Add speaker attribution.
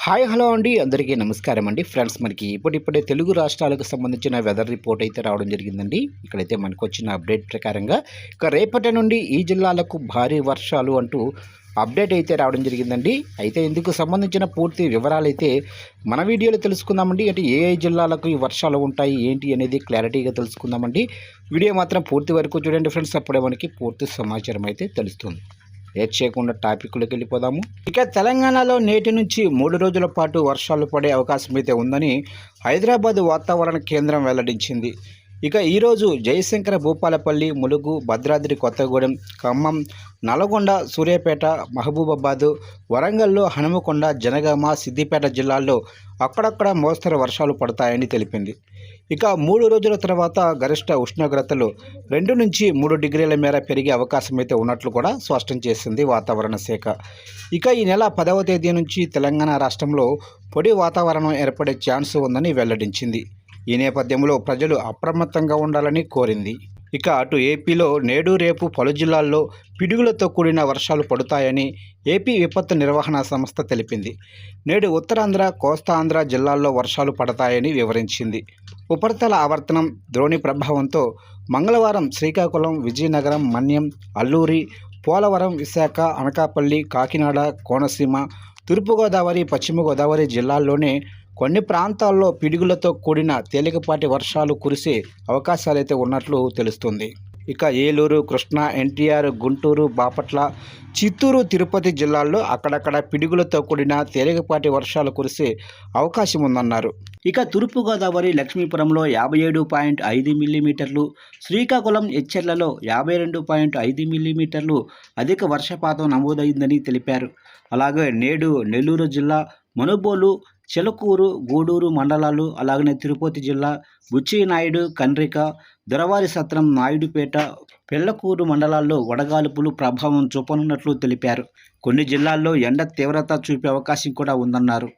Speaker 1: Hi hello అండి అందరికీ నమస్కారం అండి ఫ్రెండ్స్. మనకి ఇప్పుడిప్పుడే తెలుగు రాష్ట్రాలకు సంబంధించిన వెదర్ రిపోర్ట్ అయితే రావడం జరిగిందండి. ఇక్కడైతే మనకు వచ్చిన అప్డేట్ ప్రకారంగా ఇక రేపటి నుండి ఈ జిల్లాలకు భారీ వర్షాలు అంటూ అప్డేట్ అయితే రావడం జరిగిందండి. అయితే ఇందుకు సంబంధించిన పూర్తి వివరాలు అయితే మన వీడియోలో తెలుసుకుందామండి. అంటే ఏ ఏ జిల్లాలకు ఈ వర్షాలు ఉంటాయి ఏంటి అనేది క్లారిటీగా తెలుసుకుందామండి. వీడియో మాత్రం పూర్తి వరకు చూడండి ఫ్రెండ్స్, అప్పుడే మనకి పూర్తి సమాచారం అయితే తెలుస్తుంది. లేట్ చేయకుండా టాపిక్లోకి వెళ్ళిపోదాము. ఇక తెలంగాణలో నేటి నుంచి 3 రోజుల పాటు వర్షాలు పడే అవకాశం అయితే ఉందని హైదరాబాద్ వాతావరణ కేంద్రం వెల్లడించింది. ఇక ఈరోజు జయశంకర, భూపాలపల్లి, ములుగు, భద్రాద్రి కొత్తగూడెం, ఖమ్మం, నల్గొండ, సూర్యాపేట, మహబూబాబాద్, వరంగల్లో, హనుమకొండ, జనగామ, సిద్దిపేట జిల్లాల్లో అక్కడక్కడ మోస్తరు వర్షాలు పడతాయని తెలిపింది. ఇక 3 రోజుల తర్వాత గరిష్ట ఉష్ణోగ్రతలు 2 నుంచి 3 డిగ్రీల మేర పెరిగే అవకాశం అయితే ఉన్నట్లు కూడా స్పష్టం చేసింది వాతావరణ శాఖ. ఇక ఈ నెల 10వ తేదీ నుంచి తెలంగాణ రాష్ట్రంలో పొడి వాతావరణం ఏర్పడే ఛాన్స్ ఉందని వెల్లడించింది. ఈ నేపథ్యంలో ప్రజలు అప్రమత్తంగా ఉండాలని కోరింది. ఇక అటు ఏపీలో నేడు రేపు పలు జిల్లాల్లో పిడుగులతో కూడిన వర్షాలు పడతాయని ఏపీ విపత్తు నిర్వహణ సంస్థ తెలిపింది. నేడు ఉత్తరాంధ్ర, కోస్తాంధ్ర జిల్లాల్లో వర్షాలు పడతాయని వివరించింది. ఉపరితల ఆవర్తనం ద్రోణి ప్రభావంతో మంగళవారం శ్రీకాకుళం, విజయనగరం, మన్యం, అల్లూరి, పోలవరం, విశాఖ, అనకాపల్లి, కాకినాడ, కోనసీమ, తూర్పుగోదావరి, పశ్చిమ గోదావరి జిల్లాల్లోనే కొన్ని ప్రాంతాల్లో పిడుగులతో కూడిన తేలికపాటి వర్షాలు కురిసే అవకాశాలైతే ఉన్నట్లు తెలుస్తుంది. ఇక ఏలూరు, కృష్ణా, ఎన్టీఆర్, గుంటూరు, బాపట్ల, చిత్తూరు, తిరుపతి జిల్లాల్లో అక్కడక్కడ పిడుగులతో కూడిన తేలికపాటి వర్షాలు కురిసే అవకాశం ఉందన్నారు. ఇక తూర్పుగోదావరి లక్ష్మీపురంలో 57.5 మిల్లీమీటర్లు, శ్రీకాకుళం ఎచ్చెర్లలో 52.5 మిల్లీమీటర్లు అధిక వర్షపాతం నమోదైందని తెలిపారు. అలాగే నేడు నెల్లూరు జిల్లా మనుబోలు, చిలకూరు, గూడూరు మండలాలు, అలాగనే తిరుపతి జిల్లా బుచ్చినాయుడు, కండ్రిక, దొరవారి సత్రం, నాయుడుపేట, పెళ్లకూరు మండలాల్లో వడగాల్పులు ప్రభావం చూపనున్నట్లు తెలిపారు. కొన్ని జిల్లాల్లో ఎండ తీవ్రత చూపే అవకాశం కూడా ఉందన్నారు.